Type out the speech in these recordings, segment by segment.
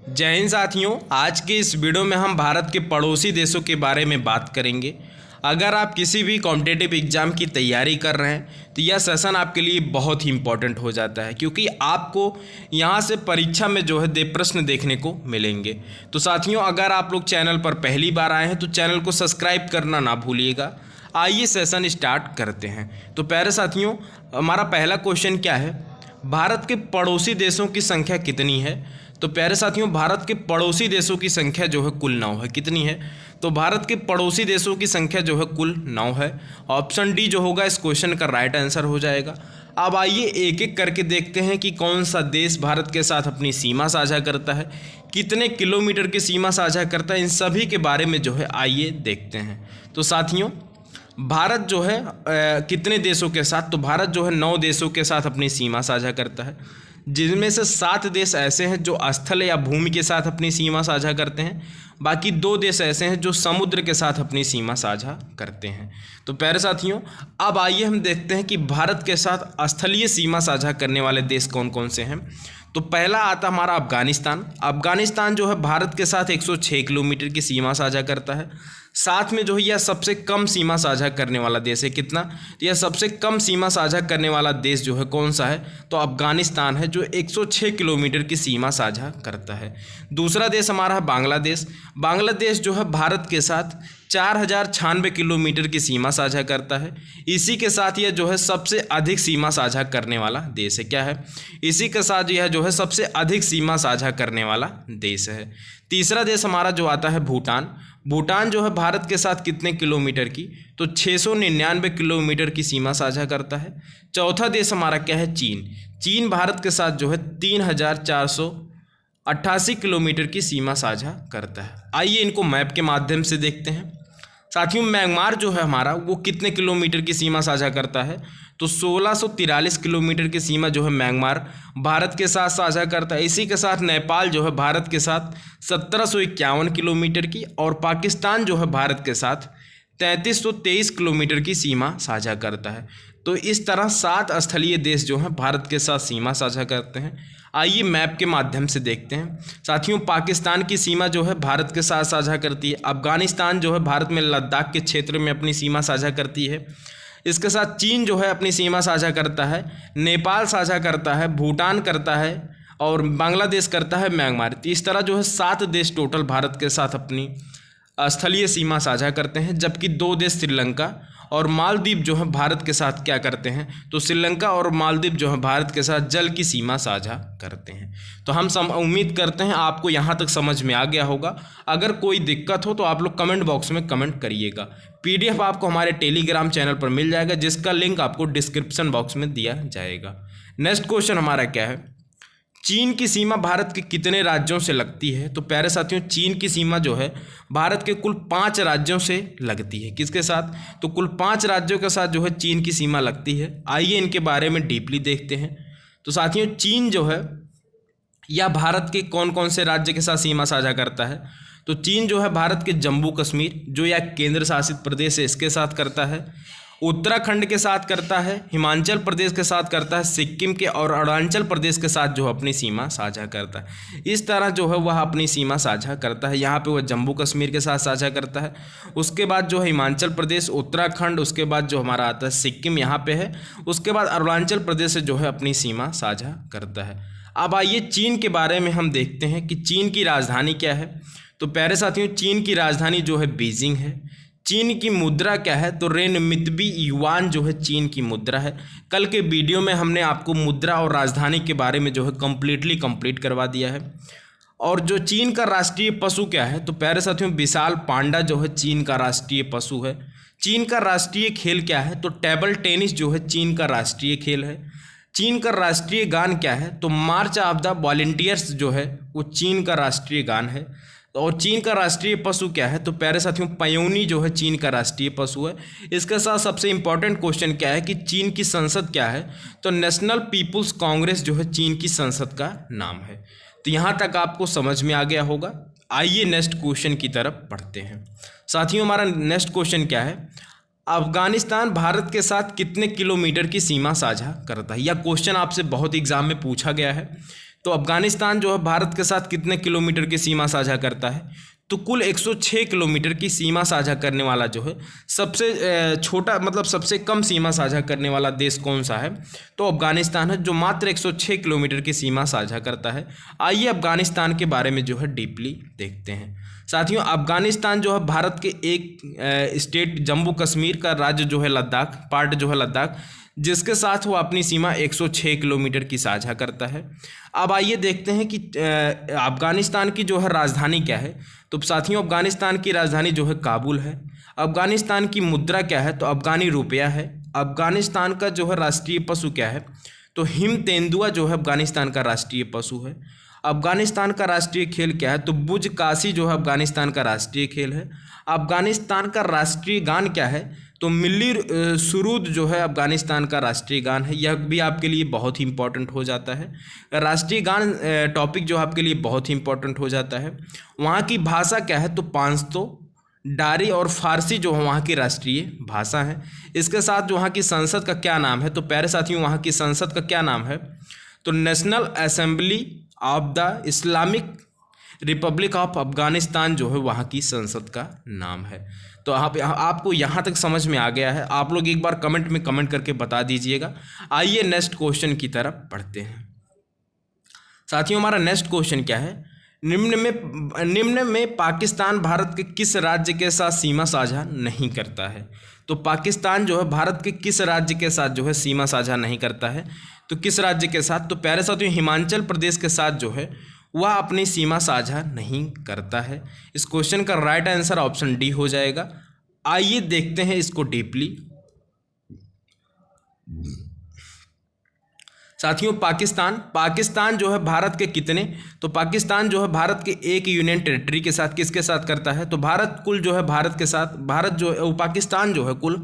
जय हिंद साथियों। आज के इस वीडियो में हम भारत के पड़ोसी देशों के बारे में बात करेंगे। अगर आप किसी भी कॉम्पिटिटिव एग्ज़ाम की तैयारी कर रहे हैं तो यह सेशन आपके लिए बहुत ही इम्पोर्टेंट हो जाता है, क्योंकि आपको यहाँ से परीक्षा में प्रश्न देखने को मिलेंगे। तो साथियों, अगर आप लोग चैनल पर पहली बार आए हैं तो चैनल को सब्सक्राइब करना ना भूलिएगा। आइए सेशन स्टार्ट करते हैं। तो प्यारे साथियों, हमारा पहला क्वेश्चन क्या है, भारत के पड़ोसी देशों की संख्या कितनी है। तो प्यारे साथियों, भारत के पड़ोसी देशों की संख्या कुल 9 है। कितनी है? तो भारत के पड़ोसी देशों की संख्या कुल 9 है। ऑप्शन डी जो होगा इस क्वेश्चन का राइट आंसर हो जाएगा। अब आइए एक एक करके देखते हैं कि कौन सा देश भारत के साथ अपनी सीमा साझा करता है, कितने किलोमीटर की सीमा साझा करता है, इन सभी के बारे में आइए देखते हैं। तो साथियों, भारत कितने देशों के साथ, तो भारत 9 देशों के साथ अपनी सीमा साझा करता है, जिनमें से 7 देश ऐसे हैं जो स्थल या भूमि के साथ अपनी सीमा साझा करते हैं। बाकी 2 देश ऐसे हैं जो समुद्र के साथ अपनी सीमा साझा करते हैं। तो प्यारे साथियों, अब आइए हम देखते हैं कि भारत के साथ स्थलीय सीमा साझा करने वाले देश कौन कौन से हैं। तो पहला आता हमारा अफगानिस्तान। अफगानिस्तान भारत के साथ 106 किलोमीटर की सीमा साझा करता है। साथ में यह सबसे कम सीमा साझा करने वाला देश है। कितना? तो यह सबसे कम सीमा साझा करने वाला देश कौन सा है, तो अफगानिस्तान है, जो 106 किलोमीटर की सीमा साझा करता है। दूसरा देश हमारा है बांग्लादेश। बांग्लादेश भारत के साथ 4096 किलोमीटर की सीमा साझा करता है। इसी के साथ यह सबसे अधिक सीमा साझा करने वाला देश है। क्या है? इसी के साथ यह सबसे अधिक सीमा साझा करने वाला देश है। तीसरा देश हमारा आता है भूटान। भूटान भारत के साथ कितने किलोमीटर की, तो 699 किलोमीटर की सीमा साझा करता है। चौथा देश हमारा क्या है? चीन। चीन भारत के साथ 3488 किलोमीटर की सीमा साझा करता है। आइए इनको मैप के माध्यम से देखते हैं। साथियों, म्यांमार हमारा वो कितने किलोमीटर की सीमा साझा करता है, तो 1643 किलोमीटर की सीमा म्यांमार भारत के साथ साझा करता है। इसी के साथ नेपाल भारत के साथ 1751 किलोमीटर की, और पाकिस्तान भारत के साथ 3323 किलोमीटर की सीमा साझा करता है। तो इस तरह 7 स्थलीय देश भारत के साथ सीमा साझा करते हैं। आइए मैप के माध्यम से देखते हैं। साथियों, पाकिस्तान की सीमा भारत के साथ साझा करती है। अफगानिस्तान भारत में लद्दाख के क्षेत्र में अपनी सीमा साझा करती है। इसके साथ चीन अपनी सीमा साझा करता है, नेपाल साझा करता है, भूटान करता है, और बांग्लादेश करता है म्यांमार। तो इस तरह 7 देश टोटल भारत के साथ अपनी स्थलीय सीमा साझा करते हैं, जबकि 2 देश श्रीलंका और मालदीव भारत के साथ क्या करते हैं, तो श्रीलंका और मालदीव भारत के साथ जल की सीमा साझा करते हैं। तो हम उम्मीद करते हैं आपको यहाँ तक समझ में आ गया होगा। अगर कोई दिक्कत हो तो आप लोग कमेंट बॉक्स में कमेंट करिएगा। PDF आपको हमारे टेलीग्राम चैनल पर मिल जाएगा, जिसका लिंक आपको डिस्क्रिप्शन बॉक्स में दिया जाएगा। नेक्स्ट क्वेश्चन हमारा क्या है, चीन की सीमा भारत के कितने राज्यों से लगती है। तो प्यारे साथियों, चीन की सीमा भारत के कुल 5 राज्यों से लगती है। किसके साथ? तो कुल 5 राज्यों के साथ चीन की सीमा लगती है। आइए इनके बारे में डीपली देखते हैं। तो साथियों, चीन यह भारत के कौन कौन से राज्य के साथ सीमा साझा करता है, तो चीन भारत के जम्मू कश्मीर जो या केंद्र शासित प्रदेश है इसके साथ करता है, उत्तराखंड के साथ करता है, हिमाचल प्रदेश के साथ करता है, सिक्किम के और अरुणाचल प्रदेश के साथ अपनी सीमा साझा करता है। इस तरह वह अपनी सीमा साझा करता है। यहाँ पे वह जम्मू कश्मीर के साथ साझा करता है, उसके बाद हिमाचल प्रदेश, उत्तराखंड, उसके बाद हमारा आता है सिक्किम यहाँ पे है, उसके बाद अरुणाचल प्रदेश से अपनी सीमा साझा करता है। अब आइए चीन के बारे में हम देखते हैं कि चीन की राजधानी क्या है। तो प्यारे साथियों, चीन की राजधानी बीजिंग है। चीन की मुद्रा क्या है, तो रेनमितबी युआन चीन की मुद्रा है। कल के वीडियो में हमने आपको मुद्रा और राजधानी के बारे में कंप्लीट करवा दिया है। और चीन का राष्ट्रीय पशु क्या है, तो प्यारे साथियों, विशाल पांडा चीन का राष्ट्रीय पशु है। चीन का राष्ट्रीय खेल क्या है, तो टेबल टेनिस चीन का राष्ट्रीय खेल है। चीन का राष्ट्रीय गान क्या है, तो मार्च ऑफ द वॉलंटियर्स वो चीन का राष्ट्रीय गान है। और चीन का राष्ट्रीय पशु क्या है, तो प्यारे साथियों, पयोनी चीन का राष्ट्रीय पशु है। इसके साथ सबसे इंपॉर्टेंट क्वेश्चन क्या है कि चीन की संसद क्या है, तो नेशनल पीपुल्स कांग्रेस चीन की संसद का नाम है। तो यहाँ तक आपको समझ में आ गया होगा। आइए नेक्स्ट क्वेश्चन की तरफ बढ़ते हैं। साथियों, हमारा नेक्स्ट क्वेश्चन क्या है, अफगानिस्तान भारत के साथ कितने किलोमीटर की सीमा साझा करता है। यह क्वेश्चन आपसे बहुत एग्जाम में पूछा गया है। तो अफगानिस्तान जो है भारत के साथ कितने किलोमीटर की सीमा साझा करता है? तो कुल 106 किलोमीटर की सीमा साझा करने वाला जो है सबसे छोटा मतलब सबसे कम सीमा साझा करने वाला देश कौन सा है? तो अफगानिस्तान है, जो मात्र 106 किलोमीटर की सीमा साझा करता है। आइए अफगानिस्तान के बारे में जो है डीपली देखते हैं। साथियों, अफगानिस्तान जो है भारत के एक स्टेट जम्मू कश्मीर का राज्य जो है लद्दाख, पार्ट जो है लद्दाख, जिसके साथ वो अपनी सीमा 106 किलोमीटर की साझा करता है। अब आइए देखते हैं कि अफगानिस्तान की जो है राजधानी क्या है। तो साथियों, अफगानिस्तान की राजधानी जो है काबुल है। अफगानिस्तान की मुद्रा क्या है? तो अफगानी रुपया है। अफगानिस्तान का जो है राष्ट्रीय पशु क्या है? तो हिम तेंदुआ जो है अफगानिस्तान का राष्ट्रीय पशु है। अफगानिस्तान का राष्ट्रीय खेल क्या है? तो बुज काशी जो है अफगानिस्तान का राष्ट्रीय खेल है। अफगानिस्तान का राष्ट्रीय गान क्या है? तो मिल्ली सुरूद जो है अफगानिस्तान का राष्ट्रीय गान है। यह भी आपके लिए बहुत ही इंपॉर्टेंट हो जाता है। राष्ट्रीय गान टॉपिक जो आपके लिए बहुत ही इंपॉर्टेंट हो जाता है। वहाँ की भाषा क्या है? तो पाश्तो, डारी और फारसी जो है वहाँ की राष्ट्रीय भाषा है। इसके साथ जो वहाँ की संसद का क्या नाम है? तो प्यारे साथियों, वहाँ की संसद का क्या नाम है? तो national assembly of the Islamic Republic of Afghanistan जो है वहाँ की संसद का नाम है। तो आपको यहाँ तक समझ में आ गया है? आप लोग एक बार कमेंट में कमेंट करके बता दीजिएगा। आइए नेक्स्ट क्वेश्चन की तरफ बढ़ते हैं। साथियों, हमारा नेक्स्ट क्वेश्चन क्या है? निम्न में पाकिस्तान भारत के किस राज्य के साथ सीमा साझा नहीं करता है? तो पाकिस्तान जो है भारत के किस राज्य के साथ जो है सीमा साझा नहीं करता है? तो किस राज्य के साथ? तो प्यारे साथियों, हिमाचल प्रदेश के साथ जो है वह अपनी सीमा साझा नहीं करता है। इस क्वेश्चन का राइट आंसर ऑप्शन डी हो जाएगा। आइए देखते हैं इसको डीपली। साथियों, पाकिस्तान जो है भारत के कितने? तो पाकिस्तान जो है भारत के एक यूनियन टेरिटरी के साथ किसके साथ करता है? तो पाकिस्तान जो है कुल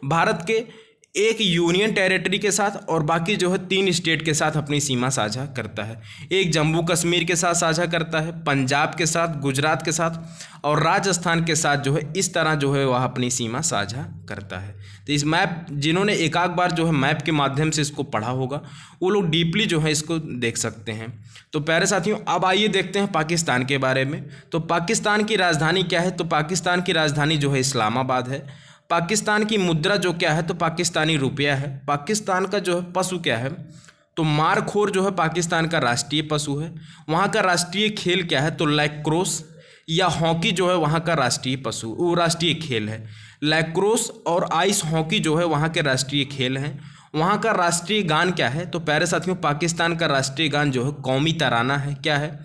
भारत के एक यूनियन टेरिटरी के साथ और बाकी जो है 3 स्टेट के साथ अपनी सीमा साझा करता है। एक जम्मू कश्मीर के साथ साझा करता है, पंजाब के साथ, गुजरात के साथ और राजस्थान के साथ जो है इस तरह जो है वह अपनी सीमा साझा करता है। तो इस मैप जिन्होंने एक बार जो है मैप के माध्यम से इसको पढ़ा होगा वो लोग डीपली जो है इसको देख सकते हैं। तो प्यारे साथियों, अब आइए देखते हैं पाकिस्तान के बारे में। तो पाकिस्तान की राजधानी क्या है? तो पाकिस्तान की राजधानी जो है इस्लामाबाद है। पाकिस्तान की मुद्रा जो क्या है? तो पाकिस्तानी रुपया है। पाकिस्तान का जो है पशु क्या है? तो मारखोर जो है पाकिस्तान का राष्ट्रीय पशु है। वहाँ का राष्ट्रीय खेल क्या है? तो लैक्रोस या हॉकी जो है वहाँ का राष्ट्रीय खेल है। लैक्रोस और आइस हॉकी जो है वहाँ के राष्ट्रीय खेल हैं। वहाँ का राष्ट्रीय गान क्या है? तो प्यारे साथियों, पाकिस्तान का राष्ट्रीय गान जो है कौमी तराना है। क्या है?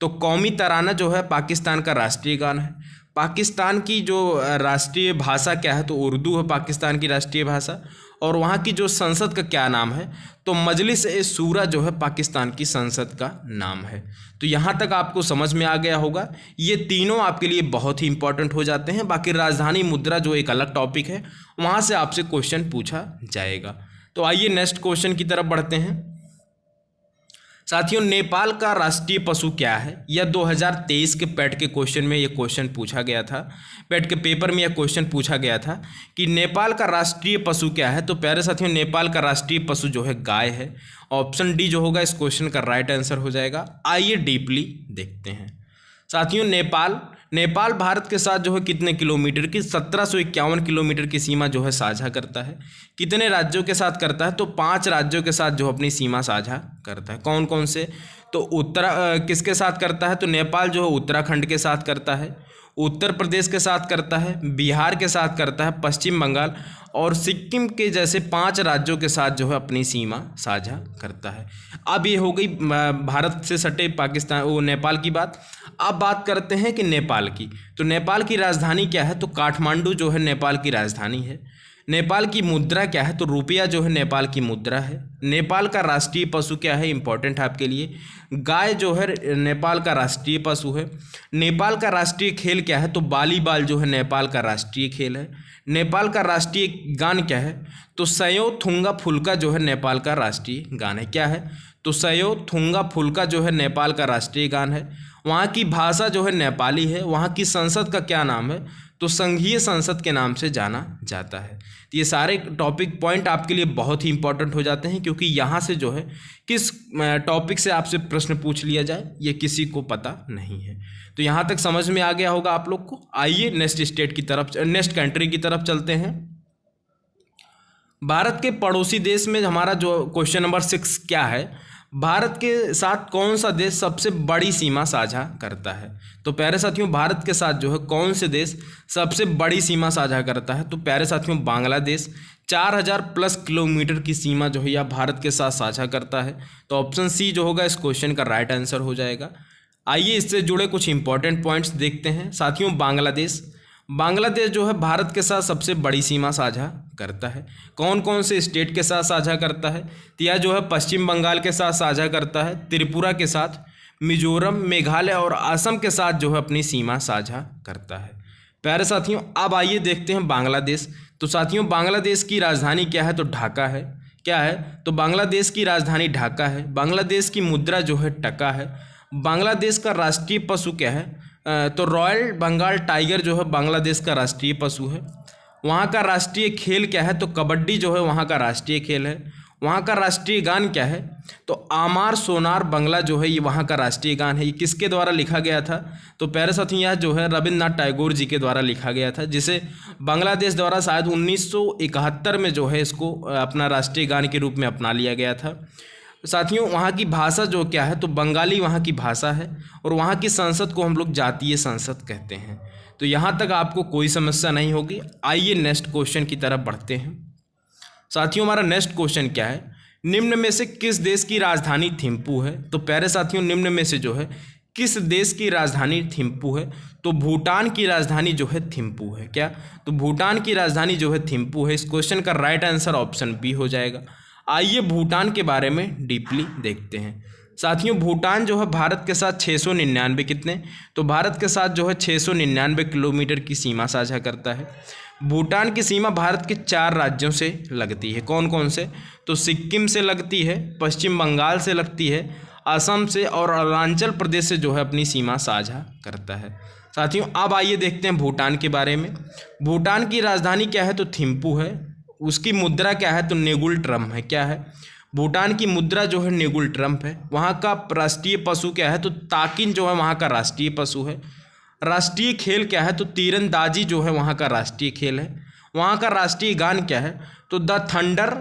तो कौमी तराना जो है पाकिस्तान का राष्ट्रीय गान है। पाकिस्तान की जो राष्ट्रीय भाषा क्या है? तो उर्दू है पाकिस्तान की राष्ट्रीय भाषा। और वहाँ की जो संसद का क्या नाम है? तो मजलिस ए शूरा जो है पाकिस्तान की संसद का नाम है। तो यहाँ तक आपको समझ में आ गया होगा। ये तीनों आपके लिए बहुत ही इंपॉर्टेंट हो जाते हैं। बाकी राजधानी मुद्रा जो एक अलग टॉपिक है, वहाँ से आपसे क्वेश्चन पूछा जाएगा। तो आइए नेक्स्ट क्वेश्चन की तरफ बढ़ते हैं। साथियों, नेपाल का राष्ट्रीय पशु क्या है? यह 2023 के पेट के क्वेश्चन में यह क्वेश्चन पूछा गया था। पेट के पेपर में यह क्वेश्चन पूछा गया था कि नेपाल का राष्ट्रीय पशु क्या है? तो प्यारे साथियों, नेपाल का राष्ट्रीय पशु जो है गाय है। ऑप्शन डी जो होगा इस क्वेश्चन का राइट आंसर हो जाएगा। आइए डीपली देखते हैं। साथियों, नेपाल भारत के साथ जो है कितने किलोमीटर की 1751 किलोमीटर की सीमा जो है साझा करता है। कितने राज्यों के साथ करता है? तो 5 राज्यों के साथ जो अपनी सीमा साझा करता है। कौन कौन से? तो किसके साथ करता है? तो नेपाल जो है उत्तराखंड के साथ करता है, उत्तर प्रदेश के साथ करता है, बिहार के साथ करता है, पश्चिम बंगाल और सिक्किम के जैसे 5 राज्यों के साथ जो है अपनी सीमा साझा करता है। अब ये हो गई भारत से सटे नेपाल की बात। अब बात करते हैं कि नेपाल की। तो नेपाल की राजधानी क्या है? तो काठमांडू जो है नेपाल की राजधानी है। नेपाल की मुद्रा क्या है? तो रुपया जो है नेपाल की मुद्रा है। नेपाल का राष्ट्रीय पशु क्या है? इंपॉर्टेंट है आपके लिए, गाय जो है नेपाल का राष्ट्रीय पशु है। नेपाल का राष्ट्रीय खेल क्या है? तो वॉलीबॉल जो है नेपाल का राष्ट्रीय खेल है। नेपाल का राष्ट्रीय गान क्या है? तो सयो थुंगा फुल्का जो है नेपाल का राष्ट्रीय गान है। क्या है? तो सयो थुंगा फुल्का जो है नेपाल का राष्ट्रीय गान है। वहाँ की भाषा जो है नेपाली है। वहाँ की संसद का क्या नाम है? तो संघीय संसद के नाम से जाना जाता है। तो ये सारे टॉपिक पॉइंट आपके लिए बहुत ही इंपॉर्टेंट हो जाते हैं, क्योंकि यहाँ से जो है किस टॉपिक से आपसे प्रश्न पूछ लिया जाए ये किसी को पता नहीं है। तो यहाँ तक समझ में आ गया होगा आप लोग को। आइए नेक्स्ट कंट्री की तरफ चलते हैं। भारत के पड़ोसी देश में हमारा जो क्वेश्चन नंबर 6 क्या है, भारत के साथ कौन सा देश सबसे बड़ी सीमा साझा करता है? तो प्यारे साथियों, भारत के साथ जो है कौन से देश सबसे बड़ी सीमा साझा करता है? तो प्यारे साथियों, बांग्लादेश 4000 प्लस किलोमीटर की सीमा जो है यह भारत के साथ साझा करता है। तो ऑप्शन सी जो होगा इस क्वेश्चन का राइट आंसर हो जाएगा। आइए इससे जुड़े कुछ इंपॉर्टेंट पॉइंट्स देखते हैं। साथियों, बांग्लादेश जो है भारत के साथ सबसे बड़ी सीमा साझा करता है। कौन कौन से स्टेट के साथ साझा करता है? तो यह जो है पश्चिम बंगाल के साथ साझा करता है, त्रिपुरा के साथ, मिजोरम, मेघालय और असम के साथ जो है अपनी सीमा साझा करता है। प्यारे साथियों, अब आइए देखते हैं बांग्लादेश। तो साथियों, बांग्लादेश की राजधानी क्या है? तो ढाका है। क्या है? तो बांग्लादेश की राजधानी ढाका है। बांग्लादेश की मुद्रा जो है टका है। बांग्लादेश का राष्ट्रीय पशु क्या है? तो रॉयल बंगाल टाइगर जो है बांग्लादेश का राष्ट्रीय पशु है। वहाँ का राष्ट्रीय खेल क्या है? तो कबड्डी जो है वहाँ का राष्ट्रीय खेल है। वहाँ का राष्ट्रीय गान क्या है? तो आमार सोनार बंगला जो है ये वहाँ का राष्ट्रीय गान है। ये किसके द्वारा लिखा गया था? तो प्यारे साथियों, यह जो है रविंद्रनाथ टैगोर जी के द्वारा लिखा गया था, जिसे बांग्लादेश द्वारा शायद 1971 में जो है इसको अपना राष्ट्रीय गान के रूप में अपना लिया गया था। साथियों, वहाँ की भाषा जो क्या है? तो बंगाली वहाँ की भाषा है। और वहाँ की संसद को हम लोग जातीय संसद कहते हैं। तो यहाँ तक आपको कोई समस्या नहीं होगी। आइए नेक्स्ट क्वेश्चन की तरफ बढ़ते हैं। साथियों, हमारा नेक्स्ट क्वेश्चन क्या है? निम्न में से किस देश की राजधानी थिम्पू है? तो प्यारे साथियों, निम्न में से जो है किस देश की राजधानी थिम्पू है? तो भूटान की राजधानी जो है थिम्पू है। क्या? तो भूटान की राजधानी जो है थिम्पू है। इस क्वेश्चन का राइट आंसर ऑप्शन बी हो जाएगा। आइए भूटान के बारे में डीपली देखते हैं। साथियों, भूटान जो है भारत के साथ 699 कितने? तो भारत के साथ जो है 699 किलोमीटर की सीमा साझा करता है। भूटान की सीमा भारत के 4 राज्यों से लगती है। कौन कौन से? तो सिक्किम से लगती है, पश्चिम बंगाल से लगती है, असम से और अरुणाचल प्रदेश से जो है अपनी सीमा साझा करता है। साथियों, अब आइए देखते हैं भूटान के बारे में। भूटान की राजधानी क्या है? तो थिम्पू है। उसकी मुद्रा क्या है? तो नेगुल ट्रम है। क्या है? भूटान की मुद्रा जो है नेगुल ट्रम्प है। वहाँ का राष्ट्रीय पशु क्या है? तो ताकिन जो है वहाँ का राष्ट्रीय पशु है। राष्ट्रीय खेल क्या है? तो तीरंदाजी जो है वहाँ का राष्ट्रीय खेल है। वहाँ का राष्ट्रीय गान क्या है? तो द थंडर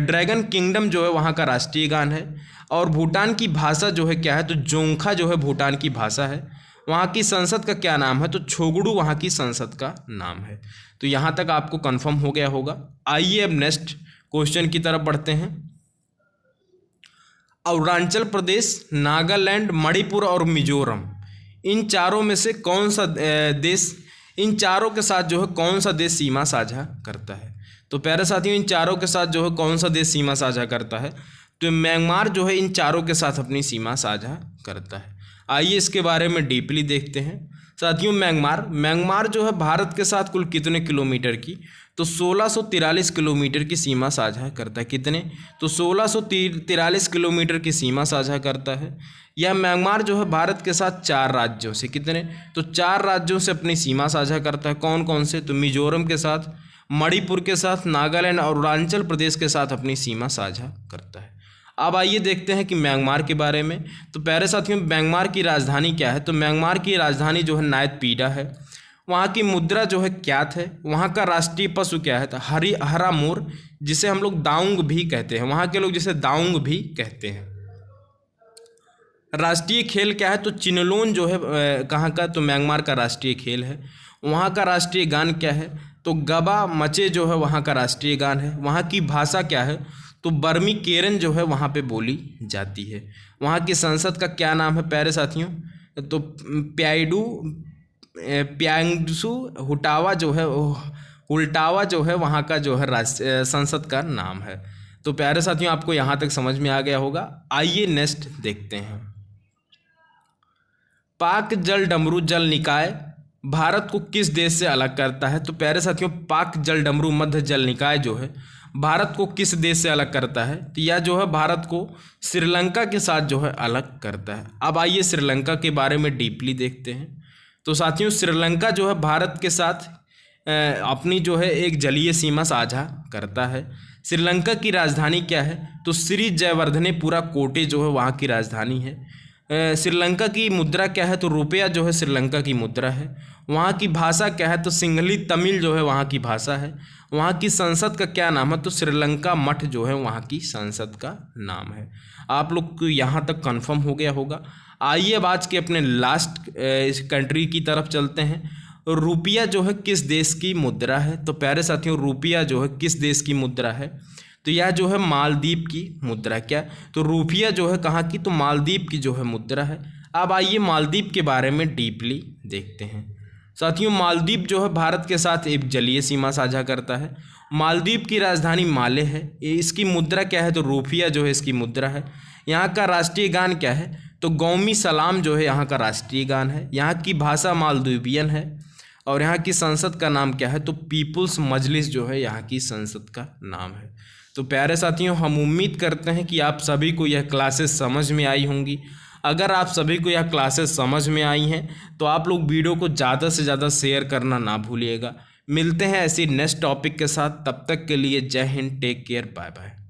ड्रैगन किंगडम जो है वहाँ का राष्ट्रीय गान है। और भूटान की भाषा जो है क्या है? तो जोंखा जो है भूटान की भाषा है। वहाँ की संसद का क्या नाम है? तो छोगड़ू वहाँ की संसद का नाम है। तो यहाँ तक आपको कंफर्म हो गया होगा। आइए अब नेक्स्ट क्वेश्चन की तरफ बढ़ते हैं। अरुणाचल प्रदेश, नागालैंड, मणिपुर और मिजोरम, इन चारों में से कौन सा देश, इन चारों के साथ जो है कौन सा देश सीमा साझा करता है? तो प्यारे साथियों, इन चारों के साथ जो है कौन सा देश सीमा साझा करता है? तो म्यांमार जो है इन चारों के साथ अपनी सीमा साझा करता है। आइए इसके बारे में डीपली देखते हैं। साथियों, म्यांमार जो है भारत के साथ कुल कितने किलोमीटर की? तो 1643 किलोमीटर की सीमा साझा करता है। कितने? तो 1643 किलोमीटर की सीमा साझा करता है। यह म्यांमार जो है भारत के साथ 4 राज्यों से, कितने? तो 4 राज्यों से अपनी सीमा साझा करता है। कौन कौन से? तो मिजोरम के साथ, मणिपुर के साथ, नागालैंड और अरुणाचल प्रदेश के साथ अपनी सीमा साझा करता है। अब आइए देखते हैं कि म्यांमार के बारे में। तो प्यारे साथियों, म्यांमार की राजधानी क्या है? तो म्यांमार की राजधानी जो है नायतपीडा है। वहाँ की मुद्रा जो है क्यात है। वहाँ का राष्ट्रीय पशु क्या है? तो हरा मोर, जिसे हम लोग दाऊंग भी कहते हैं। वहाँ के लोग जिसे दाऊंग भी कहते हैं। राष्ट्रीय खेल क्या है? तो चिनलोन जो है कहाँ का? तो म्यांमार का राष्ट्रीय खेल है। वहाँ का राष्ट्रीय गान क्या है? तो गबा मचे जो है वहाँ का राष्ट्रीय गान है। वहाँ की भाषा क्या है? तो बर्मी केरन जो है वहाँ पे बोली जाती है। वहाँ की संसद का क्या नाम है प्यारे साथियों? तो प्यांगसू हुटावा जो है उल्टावा जो है वहाँ का जो है संसद का नाम है। तो प्यारे साथियों, आपको यहाँ तक समझ में आ गया होगा। आइए नेक्स्ट देखते हैं। पाक जल डमरू जल निकाय भारत को किस देश से अलग करता है? तो प्यारे साथियों, पाक जल डमरू मध्य जल निकाय जो है भारत को किस देश से अलग करता है? तो यह जो है भारत को श्रीलंका के साथ जो है अलग करता है। अब आइए श्रीलंका के बारे में डीपली देखते हैं। तो साथियों, श्रीलंका जो है भारत के साथ अपनी जो है एक जलीय सीमा साझा करता है। श्रीलंका की राजधानी क्या है? तो श्री जयवर्धनेपुरा कोटे जो है वहाँ की राजधानी है। श्रीलंका की मुद्रा क्या है? तो रुपया जो है श्रीलंका की मुद्रा है। वहाँ की भाषा क्या है? तो सिंहली तमिल जो है वहाँ की भाषा है। वहाँ की संसद का क्या नाम है? तो श्रीलंका मठ जो है वहाँ की संसद का नाम है। आप लोग को यहाँ तक कंफर्म हो गया होगा। आइए अब आज के अपने लास्ट कंट्री की तरफ चलते हैं। रुपया जो है किस देश की मुद्रा है? तो प्यारे साथियों, रुपया जो है किस देश की मुद्रा है? तो यह जो है मालदीव की मुद्रा। क्या? तो रुपया जो है कहाँ की? तो मालदीव की जो है मुद्रा है। अब आइए मालदीव के बारे में डीपली देखते हैं। साथियों, मालदीव जो है भारत के साथ एक जलीय सीमा साझा करता है। मालदीव की राजधानी माले है। इसकी मुद्रा क्या है? तो रुपया जो है इसकी मुद्रा है। यहाँ का राष्ट्रीय गान क्या है? तो कौमी सलाम जो है यहाँ का राष्ट्रीय गान है। यहाँ की भाषा मालदीवियन है। और यहाँ की संसद का नाम क्या है? तो पीपुल्स मजलिस जो है यहाँ की संसद का नाम है। तो प्यारे साथियों, हम उम्मीद करते हैं कि आप सभी को यह क्लासेस समझ में आई होंगी। अगर आप सभी को यह क्लासेस समझ में आई हैं तो आप लोग वीडियो को ज़्यादा से ज़्यादा शेयर करना ना भूलिएगा। मिलते हैं ऐसी नेक्स्ट टॉपिक के साथ। तब तक के लिए जय हिंद, टेक केयर, बाय बाय।